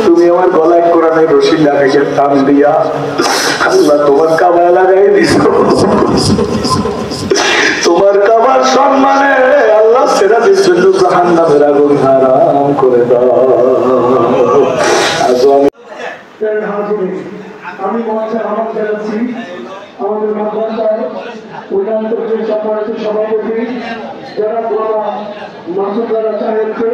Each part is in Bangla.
তুমি আমার গলায় কোরআনের রশি লাগাইয়া টান দিয়া আল্লাহ তোমার কাবায় লাগাই দিছো, তোমার কাবার সম্মানে আল্লাহ সিরাজের জন্য জাহান্নামের আগুন হারাম করে দাও। আমি মঞ্চে আমার জানাচ্ছি আমাদের মাদ্রাসার উন্নয়ন সম্মানিত সভাপতি যারা মাসুদ দ্বারা চাইছে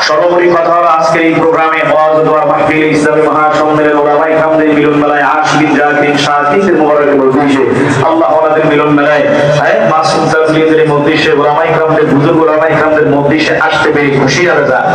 সর্বোপরি কথা হলো আজকের এই প্রোগ্রামে ওয়াজ দোয়া মাহফিল ইসলামী মহাসম্মেলন ওলামায়ে কেরামদের মিলন মেলায় আশিকিন জাকিরিন শাকিরদের মুবারকের উদ্দেশ্যে আল্লাহ ওয়ালাদের মিলন মেলায় মাসুম তাজলিদের মধ্যে ওলামায়ে কেরামদের বুজুর্গ ওলামায়ে কেরামদের মধ্যে আসতে পেরে খুশি হয়ে যায়।